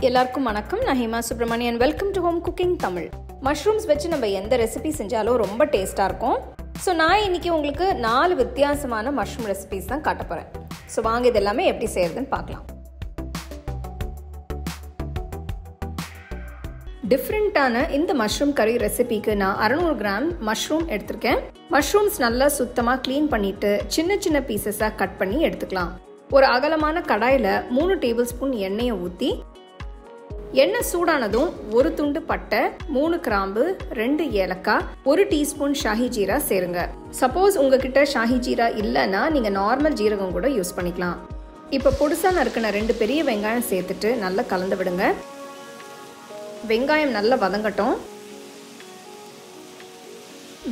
எல்லாருக்கும் வணக்கம். நான் Hema Subramanian. Welcome to home cooking Tamil. Mushrooms வச்சு நம்ம எந்த ரெசிபி செஞ்சாலும் ரொம்ப டேஸ்ட்டாக இருக்கும். ஸோ நான் இன்றைக்கி உங்களுக்கு 4 வித்தியாசமான மஷ்ரூம் ரெசிபிஸ் தான் காட்ட போகிறேன். ஸோ வாங்க இது எல்லாமே எப்படி செய்கிறதுன்னு பார்க்கலாம். டிஃப்ரெண்ட்டான இந்த மஷ்ரூம் கறி ரெசிபிக்கு நான் 600 கிராம் மஷ்ரூம் எடுத்திருக்கேன். மஷ்ரூம்ஸ் நல்லா சுத்தமாக க்ளீன் பண்ணிவிட்டு சின்ன சின்ன பீசஸாக கட் பண்ணி எடுத்துக்கலாம். ஒரு அகலமான கடாயில் 3 டேபிள் ஸ்பூன் எண்ணெயை ஊற்றி, எண்ணெய் சூடானதும் 1 துண்டு பட்டை, 3 கிராம்பு, 2 ஏலக்காய், 1 டீஸ்பூன் ஷாஹி ஜீரா சேருங்க. சப்போஸ் உங்ககிட்ட ஷாஹி ஜீரா இல்லைன்னா நீங்கள் நார்மல் ஜீரகம் கூட யூஸ் பண்ணிக்கலாம். இப்போ பொடிசாக நறுக்கின 2 பெரிய வெங்காயம் சேர்த்துட்டு நல்லா கலந்து விடுங்க. வெங்காயம் நல்லா வதங்கட்டும்.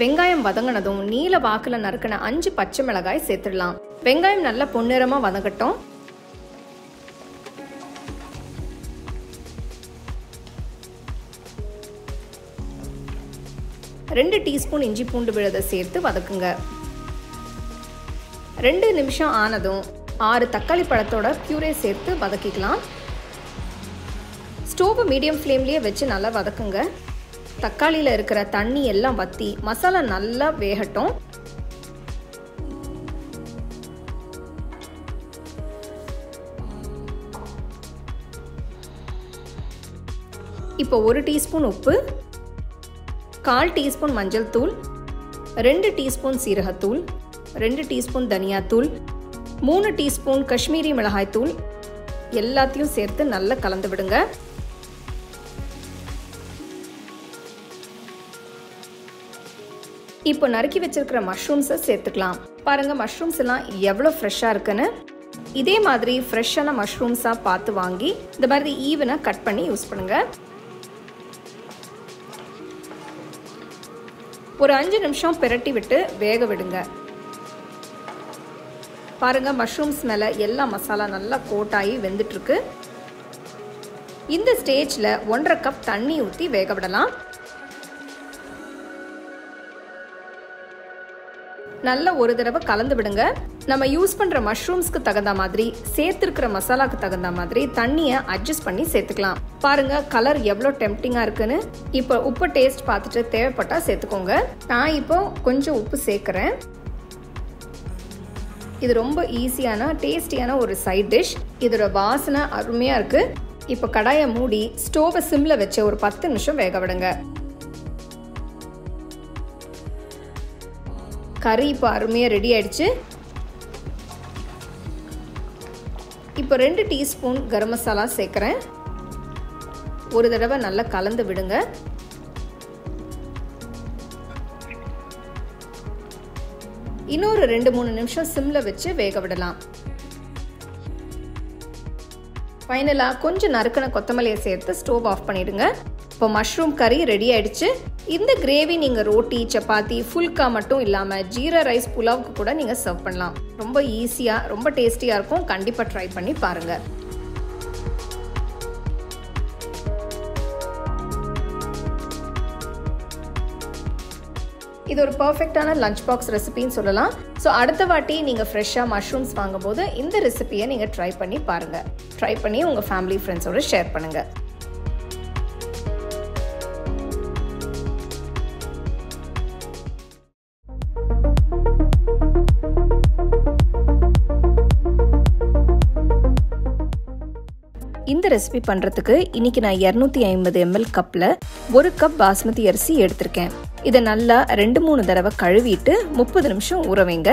வெங்காயம் வதங்கினதும் நீல வாக்கில் நறுக்கின 5 பச்சை மிளகாய் சேர்த்துடலாம். வெங்காயம் நல்லா பொன்னிறமாக வதங்கட்டும். ரெண்டு டீஸ்பூன் இஞ்சி பூண்டு விழுதை சேர்த்து வதக்குங்க. 2 நிமிஷம் ஆனதும் 6 தக்காளி பழத்தோட பியூரே சேர்த்து வதக்கிக்கலாம். ஸ்டோவை மீடியம் ஃப்ளேம்லேயே வச்சு நல்லா வதக்குங்க. தக்காளியில் இருக்கிற தண்ணி எல்லாம் வற்றி மசாலா நல்லா வேகட்டும். இப்போ 1 டீஸ்பூன் உப்பு, 1/4 டீஸ்பூன் மஞ்சள் தூள், 2 டீஸ்பூன் சீரகத்தூள், 2 டீஸ்பூன் தனியாத்தூள், 3 டீஸ்பூன் காஷ்மீரி மிளகாய் தூள் எல்லாத்தையும் சேர்த்து நல்லா கலந்து விடுங்க. இப்போ நறுக்கி வச்சிருக்கிற மஷ்ரூம்ஸை சேர்த்துக்கலாம். பாருங்க மஷ்ரூம்ஸ் எல்லாம் எவ்வளோ ஃப்ரெஷ்ஷாக இருக்குன்னு. இதே மாதிரி ஃப்ரெஷ்ஷான மஷ்ரூம்ஸாக பார்த்து வாங்கி இந்த மாதிரி ஈவனாக கட் பண்ணி யூஸ் பண்ணுங்க. ஒரு 5 நிமிஷம் பிரட்டி விட்டு வேக விடுங்க. பாருங்க மஷ்ரூம்ஸ் மேலே எல்லா மசாலா நல்லா கோட்டாகி வெந்துட்டு இருக்கு. இந்த ஸ்டேஜில் 1.5 கப் தண்ணி ஊற்றி வேக விடலாம். நல்லா ஒரு தடவை கலந்து விடுங்க. நம்ம யூஸ் பண்ணுற மஷ்ரூம்ஸ்க்கு தகுந்த மாதிரி, சேர்த்துருக்கிற மசாலாக்கு தகுந்த மாதிரி தண்ணியை அட்ஜஸ்ட் பண்ணி சேர்த்துக்கலாம். பாருங்க கலர் எவ்வளோ டெம்ப்டிங்காக இருக்குன்னு. இப்போ உப்பு டேஸ்ட் பார்த்துட்டு தேவைப்பட்டால் சேர்த்துக்கோங்க. நான் இப்போ கொஞ்சம் உப்பு சேர்க்குறேன். இது ரொம்ப ஈஸியான டேஸ்டியான ஒரு சைட் டிஷ். இதோட வாசனை அருமையாக இருக்குது. இப்போ கடாயை மூடி ஸ்டோவை சிம்மில் வச்சு ஒரு 10 நிமிஷம் வேக விடுங்க. கறி இப்போ அருமையாக ரெடி ஆயிடுச்சு. இப்போ 2 டீஸ்பூன் கரம் மசாலா சேர்க்குறேன். ஒரு தடவை நல்லா கலந்து விடுங்க. இன்னொரு 2-3 நிமிஷம் சிம்மில் வச்சு வேக விடலாம். ஃபைனலாக கொஞ்சம் நறுக்கின கொத்தமல்லியை சேர்த்து ஸ்டோவ் ஆஃப் பண்ணிடுங்க. இப்போ மஷ்ரூம் கறி ரெடி ஆயிடுச்சு. இந்த கிரேவி நீங்கள் ரோட்டி, சப்பாத்தி, ஃபுல்கா மட்டும் இல்லாமல் ஜீரா ரைஸ், புலாவுக்கு கூட நீங்கள் சர்வ் பண்ணலாம். ரொம்ப ஈஸியாக ரொம்ப டேஸ்டியாக இருக்கும். கண்டிப்பாக ட்ரை பண்ணி பாருங்கள். இது ஒரு பர்ஃபெக்டான லஞ்ச் பாக்ஸ் ரெசிபின்னு சொல்லலாம். ஸோ அடுத்த வாட்டி நீங்கள் ஃப்ரெஷ்ஷாக மஷ்ரூம்ஸ் வாங்கும்போது இந்த ரெசிபியை நீங்கள் ட்ரை பண்ணி பாருங்கள். ட்ரை பண்ணி உங்கள் ஃபேமிலி ஃப்ரெண்ட்ஸோடு ஷேர் பண்ணுங்கள். இந்த ரெசிபி பண்ணுறதுக்கு இன்றைக்கி நான் 250 ml கப்பில் 1 கப் பாஸ்மதி அரிசி எடுத்திருக்கேன். இதை நல்லா 2-3 தடவை கழுவிட்டு 30 நிமிஷம் ஊற வைங்க.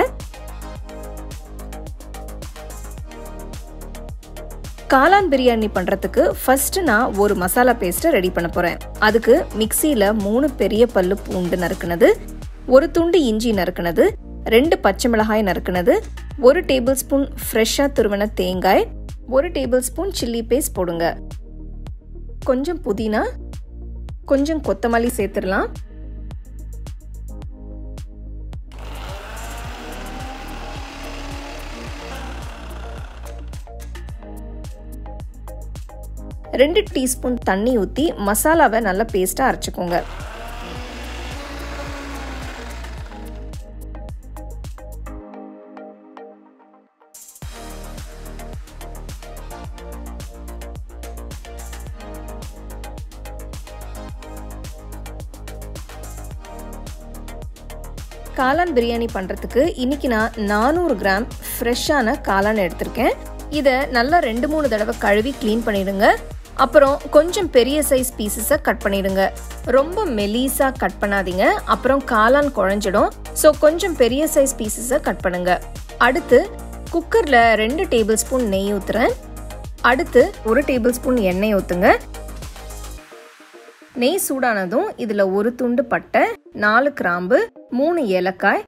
காளான் பிரியாணி பண்ணுறதுக்கு ஃபர்ஸ்ட் நான் ஒரு மசாலா பேஸ்ட்டை ரெடி பண்ண போகிறேன். அதுக்கு மிக்சியில் 3 பெரிய பல்லு பூண்டு நறுக்குனது, 1 துண்டு இஞ்சி நறுக்குனது, 2 பச்சை மிளகாய் நறுக்குனது, 1 டேபிள் ஸ்பூன் ஃப்ரெஷ்ஷாக துருவின தேங்காய், 1 டேபிள் ஸ்பூன் சில்லி பேஸ்ட் போடுங்க. கொஞ்சம் புதினா, கொஞ்சம் கொத்தமல்லி சேர்த்துடலாம். ரெண்டு டீஸ்பூன் தண்ணி ஊற்றி மசாலாவை நல்லா பேஸ்ட்டாக அரைச்சிக்கோங்க. காளான் பிரியாணி பண்ணுறதுக்கு இன்றைக்கி நான் 400 கிராம் ஃப்ரெஷ்ஷான காளான் எடுத்திருக்கேன். இதை நல்லா 2-3 தடவை கழுவி க்ளீன் பண்ணிடுங்க. அப்புறம் கொஞ்சம் பெரிய சைஸ் பீசஸை கட் பண்ணிடுங்க. ரொம்ப மெலிசாக கட் பண்ணாதீங்க, அப்புறம் காளான் குழஞ்சிடும். ஸோ கொஞ்சம் பெரிய சைஸ் பீசஸை கட் பண்ணுங்க. அடுத்து குக்கரில் 2 டேபிள் ஸ்பூன் நெய் ஊற்றுறேன். அடுத்து 1 டேபிள் ஸ்பூன் எண்ணெய் ஊற்றுங்க. நெய் சூடானதும் இதில் 1 துண்டு பட்டை, 4 கிராம்பு, 3 ஏலக்காய்,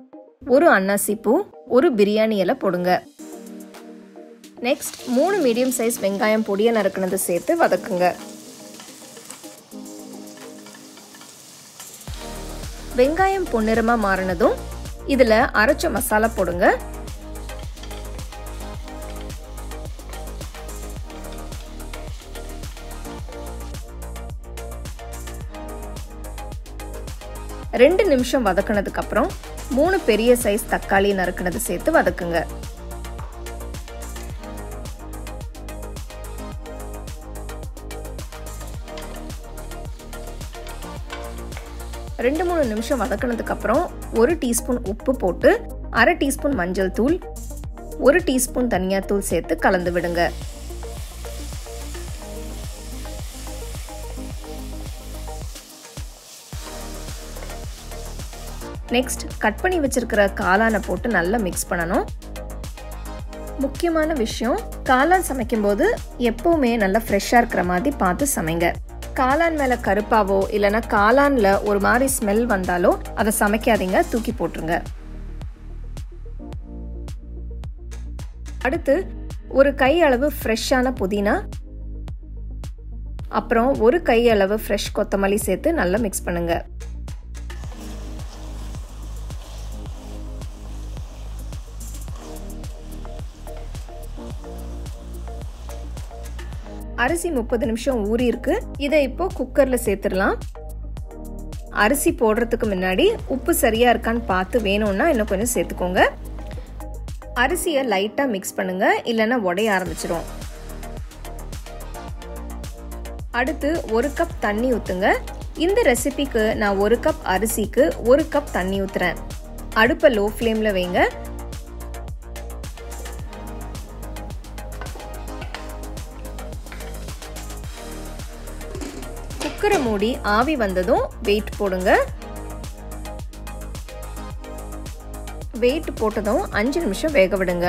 1 அன்னாசி பூ, 1 பிரியாணி இலை போடுங்க. நெக்ஸ்ட் 3 மீடியம் சைஸ் வெங்காயம் பொடியை நறுக்குனது சேர்த்து வதக்குங்க. வெங்காயம் பொன்னிறமா மாறினதும் இதில் அரைச்ச மசாலா போடுங்க. ரெண்டு நிமிஷம் வதக்கினதுக்கு அப்புறம் 3 பெரிய சைஸ் தக்காளி நறுக்குனது சேர்த்து வதக்குங்க. ரெண்டு 3 நிமிஷம் வதக்கினதுக்கு அப்புறம் 1 டீஸ்பூன் உப்பு போட்டு 1/2 டீஸ்பூன் மஞ்சள் தூள், 1 டீஸ்பூன் தனியாத்தூள் சேர்த்து கலந்து விடுங்க. நெக்ஸ்ட் கட் பண்ணி வச்சிருக்கிற காளானை போட்டு நல்லா மிக்ஸ் பண்ணணும். முக்கியமான விஷயம், காளான் சமைக்கும் போது எப்பவுமே நல்லா ஃப்ரெஷ்ஷாக இருக்கிற மாதிரி பார்த்து சமைங்க. காளான் மேலே கருப்பாவோ இல்லைன்னா காளான்ல ஒரு மாதிரி ஸ்மெல் வந்தாலோ அதை சமைக்காதீங்க, தூக்கி போட்டுருங்க. அடுத்து ஒரு கை அளவு ஃப்ரெஷ்ஷான புதினா, அப்புறம் ஒரு கை அளவு ஃப்ரெஷ் கொத்தமல்லி சேர்த்து நல்லா மிக்ஸ் பண்ணுங்க. அரிசி 30 நிமிஷம் ஊறி இருக்கு. இதை இப்போ குக்கர்ல சேர்த்துடலாம். அரிசி போடுறதுக்கு முன்னாடி உப்பு சரியா இருக்கான்னு பார்த்து வேணும்னா இன்னும் கொஞ்சம் சேர்த்துக்கோங்க. அரிசியை லைட்டா மிக்ஸ் பண்ணுங்க, இல்லைன்னா உடைய ஆரம்பிச்சிடும். அடுத்து 1 கப் தண்ணி ஊத்துங்க. இந்த ரெசிபிக்கு நான் 1 கப் அரிசிக்கு 1 கப் தண்ணி ஊத்துறேன். அடுப்பை லோ ஃப்ளேம்ல வைங்க. குக்கரை மூடி ஆவி வந்ததும் வெயிட் போடுங்க. வெயிட் போட்டதும் 5 நிமிஷம் வேக விடுங்க.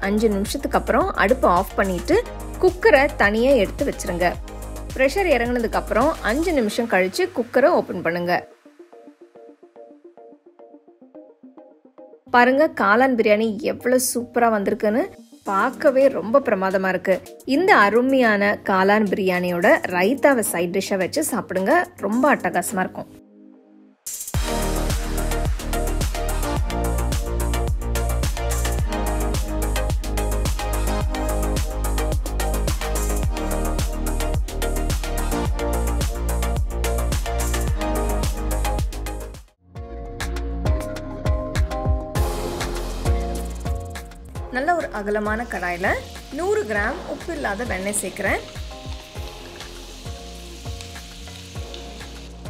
5 நிமிஷத்துக்கு அப்புறம் அடுப்பை ஆஃப் பண்ணிட்டு குக்கரை தனியா எடுத்து வச்சிருங்க. ப்ரெஷர் இறங்கினதுக்கு அப்புறம் 5 நிமிஷம் கழிச்சு குக்கரை ஓபன் பண்ணுங்க. பாருங்க, காளான் பிரியாணி எவ்வளவு சூப்பரா வந்திருக்குன்னு. பார்க்கவே ரொம்ப பிரமாதமா இருக்கு. இந்த அருமையான காளான் பிரியாணியோட ரைத்தாவை சைட் டிஷ்ஷா வச்சு சாப்பிடுங்க, ரொம்ப அட்டகாசமா இருக்கும். நல்ல ஒரு அகலமான கடாயில 100 கிராம் உப்பு இல்லாத வெண்ணெய் சேர்க்கிறேன்.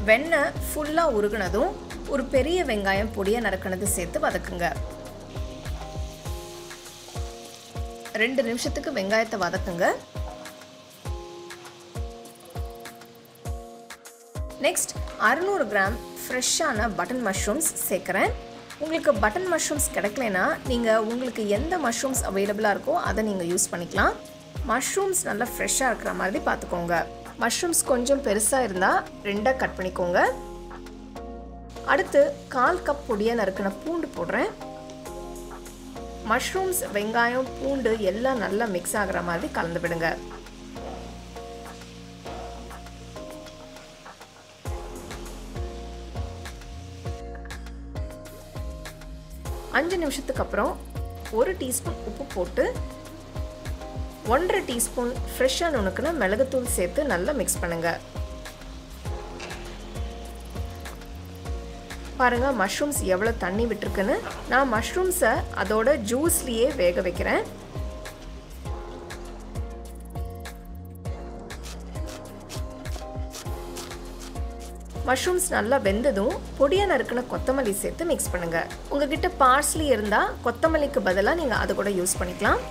வெண்ணெய் ஃபுல்லா உருகுனதும் ஒரு பெரிய வெங்காயம் பொடியை நறுக்குனது சேர்த்து வதக்குங்க. 2 நிமிஷத்துக்கு வெங்காயத்தை வதக்குங்க. நெக்ஸ்ட் 600 கிராம் ஃப்ரெஷ்ஷான பட்டன் மஷ்ரூம்ஸ் சேர்க்கிறேன். உங்களுக்கு பட்டன் மஷ்ரூம்ஸ் கிடைக்கலனா நீங்கள் உங்களுக்கு எந்த மஷ்ரூம்ஸ் அவைலபிளாக இருக்கோ அதை நீங்கள் யூஸ் பண்ணிக்கலாம். மஷ்ரூம்ஸ் நல்லா ஃப்ரெஷ்ஷாக இருக்கிற மாதிரி பார்த்துக்கோங்க. மஷ்ரூம்ஸ் கொஞ்சம் பெருசாக இருந்தால் 2 கட் பண்ணிக்கோங்க. அடுத்து 1/4 கப் பொடியாக நறுக்கின பூண்டு போடுறேன். மஷ்ரூம்ஸ், வெங்காயம், பூண்டு எல்லாம் நல்லா மிக்ஸ் ஆகிற மாதிரி கலந்து விடுங்க. அஞ்சு நிமிஷத்துக்கு அப்புறம் 1 டீஸ்பூன் உப்பு போட்டு 1/2 டீஸ்பூன் ஃப்ரெஷ்ஷாக நுணுக்குன மிளகுத்தூள் சேர்த்து நல்லா மிக்ஸ் பண்ணுங்க. பாருங்க மஷ்ரூம்ஸ் எவ்வளோ தண்ணி விட்டுருக்குன்னு. நான் மஷ்ரூம்ஸை அதோட ஜூஸ்லேயே வேக வைக்கிறேன். மஷ்ரூம்ஸ் நல்லா வெந்ததும் பொடியாக நறுக்கின கொத்தமல்லி சேர்த்து மிக்ஸ் பண்ணுங்கள். உங்ககிட்ட பார்ஸ்லி இருந்தால் கொத்தமல்லிக்கு பதிலாக நீங்கள் அதை கூட யூஸ் பண்ணிக்கலாம்.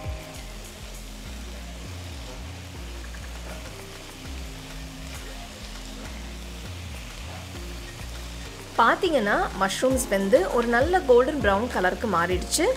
பார்த்தீங்கன்னா மஷ்ரூம்ஸ் வெந்து ஒரு நல்ல கோல்டன் ப்ரௌன் கலருக்கு மாறிடுச்சு.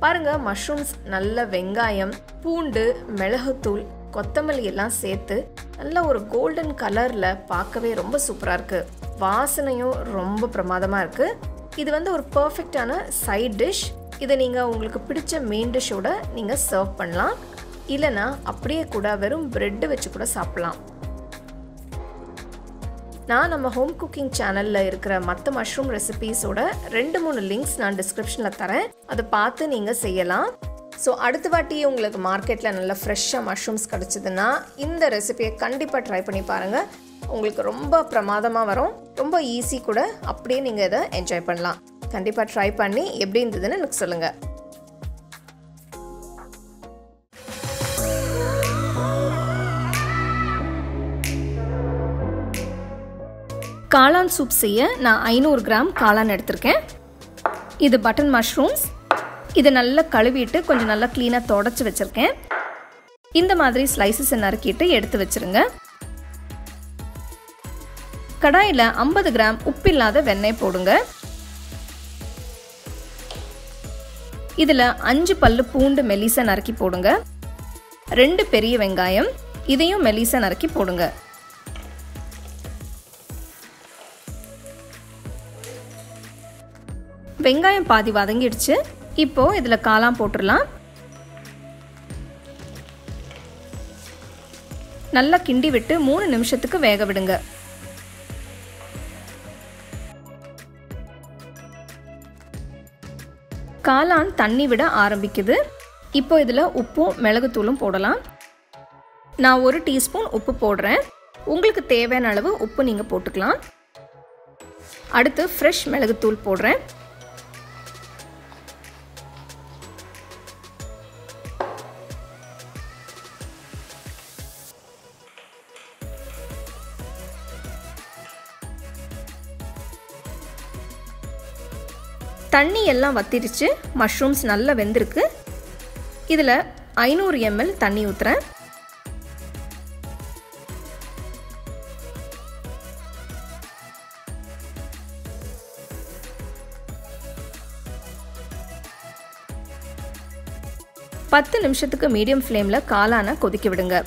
பாருங்க, மஷ்ரூம்ஸ் நல்ல வெங்காயம், பூண்டு, மிளகுத்தூள், கொத்தமல்லி எல்லாம் சேர்த்து நல்ல ஒரு கோல்டன் கலரில் பார்க்கவே ரொம்ப சூப்பராக இருக்குது. வாசனையும் ரொம்ப பிரமாதமாக இருக்குது. இது வந்து ஒரு பர்ஃபெக்டான சைட் டிஷ். இதை நீங்கள் உங்களுக்கு பிடிச்ச மெயின் டிஷ்ஷோட நீங்கள் சர்வ் பண்ணலாம். இல்லைனா அப்படியே கூட வெறும் பிரெட்டு வச்சு கூட சாப்பிட்லாம். நான் நம்ம ஹோம் குக்கிங் சேனலில் இருக்கிற மற்ற மஷ்ரூம் ரெசிபீஸோட 2-3 லிங்க்ஸ் நான் டிஸ்கிரிப்ஷனில் தரேன். அதை பார்த்து நீங்கள் செய்யலாம். ஸோ அடுத்த வாட்டி உங்களுக்கு மார்க்கெட்டில் நல்லா ஃப்ரெஷ்ஷாக மஷ்ரூம்ஸ் கிடச்சிதுன்னா இந்த ரெசிபியை கண்டிப்பாக ட்ரை பண்ணி பாருங்கள். உங்களுக்கு ரொம்ப பிரமாதமாக வரும். ரொம்ப ஈஸி கூட. அப்படியே நீங்கள் இதை என்ஜாய் பண்ணலாம். கண்டிப்பாக ட்ரை பண்ணி எப்படி இருந்ததுன்னு எனக்கு சொல்லுங்கள். காளான் சூப் செய்ய நான் 500 கிராம் காளான் எடுத்திருக்கேன். இது பட்டன் மஷ்ரூம்ஸ். இதை நல்லா கழுவிட்டு கொஞ்சம் நல்லா க்ளீனாக தொடச்சி வச்சுருக்கேன். இந்த மாதிரி ஸ்லைசஸை நறுக்கிட்டு எடுத்து வச்சுருங்க. கடாயில் 50 கிராம் உப்பில்லாத வெண்ணெய் போடுங்க. இதில் 5 பல்லு பூண்டு மெலிசா நறுக்கி போடுங்க. 2 பெரிய வெங்காயம், இதையும் மெலிசா நறுக்கி போடுங்க. வெங்காயம் பாதி வதங்கிடுச்சு. இப்போ இதில் காளான் போட்டுடலாம். நல்லா கிண்டி விட்டு 3 நிமிஷத்துக்கு வேக விடுங்க. காளான் தண்ணி விட ஆரம்பிக்குது. இப்போ இதில் உப்பும் மிளகுத்தூளும் போடலாம். நான் 1 டீஸ்பூன் உப்பு போடுறேன். உங்களுக்கு தேவையான அளவு உப்பு நீங்கள் போட்டுக்கலாம். அடுத்து ஃப்ரெஷ் மிளகுத்தூள் போடுறேன். தண்ணி எல்லாம் வத்திடுச்சு. மஷ்ரூம்ஸ் நல்லா வெந்திருக்கு. இதில் 500 ml தண்ணி ஊற்றுறேன். பத்து நிமிஷத்துக்கு மீடியம் ஃப்ளேமில் காளானை கொதிக்க விடுங்க.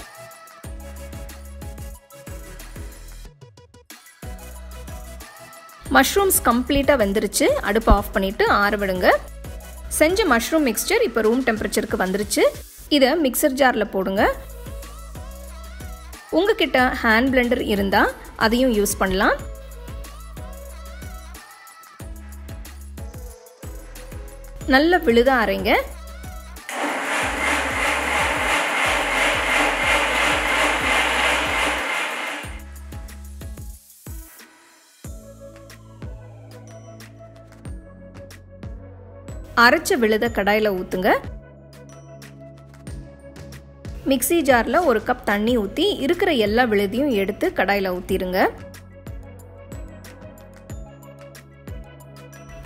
மஷ்ரூம்ஸ் கம்ப்ளீட்டாக வெந்துருச்சு. அடுப்பை ஆஃப் பண்ணிவிட்டு ஆற விடுங்க. செஞ்ச மஷ்ரூம் மிக்ஸ்சர் இப்போ ரூம் டெம்பரேச்சருக்கு வந்துருச்சு. இதை மிக்சர் ஜாரில் போடுங்க. உங்ககிட்ட ஹேண்ட் பிளெண்டர் இருந்தால் அதையும் யூஸ் பண்ணலாம். நல்ல விழுதா அரைங்க. அரைச்ச விழுத கடாயில் ஊற்றுங்க. மிக்ஸி ஜாரில் 1 கப் தண்ணி ஊற்றி இருக்கிற எல்லா விழுதையும் எடுத்து கடாயில் ஊற்றிடுங்க.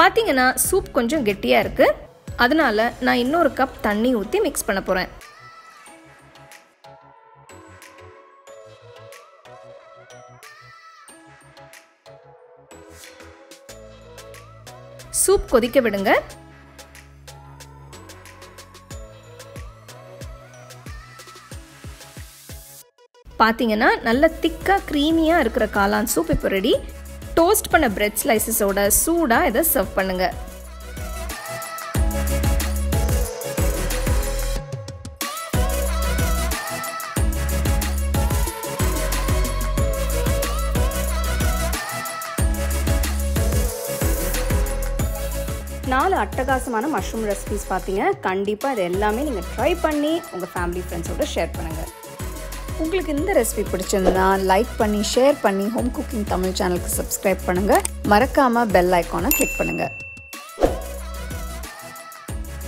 பார்த்தீங்கன்னா சூப் கொஞ்சம் கெட்டியாக இருக்குது. அதனால நான் இன்னொரு கப் தண்ணி ஊற்றி மிக்ஸ் பண்ண போகிறேன். சூப் கொதிக்க விடுங்க. பார்த்தீங்கன்னா நல்ல திக்காக க்ரீமியாக இருக்கிற காளான் சூப் இப்போ ரெடி. டோஸ்ட் பண்ண பிரெட் ஸ்லைசஸோட சூடாக இதை சர்வ் பண்ணுங்க. நாலு அட்டகாசமான மஷ்ரூம் ரெசிபிஸ் பார்த்தீங்க. கண்டிப்பாக இது எல்லாமே நீங்கள் ட்ரை பண்ணி உங்கள் ஃபேமிலி ஃப்ரெண்ட்ஸோட ஷேர் பண்ணுங்கள். உங்களுக்கு இந்த ரெசிபி பிடிச்சிருந்தா லைக் பண்ணி ஷேர் பண்ணி ஹோம் குக்கிங் தமிழ் சேனலுக்கு சப்ஸ்கிரைப் பண்ணுங்கள். மறக்காமல் பெல் ஐக்கானை கிளிக் பண்ணுங்கள்.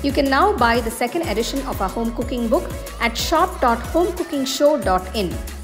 You can now buy the second edition of our home cooking book at shop.homecookingshow.in.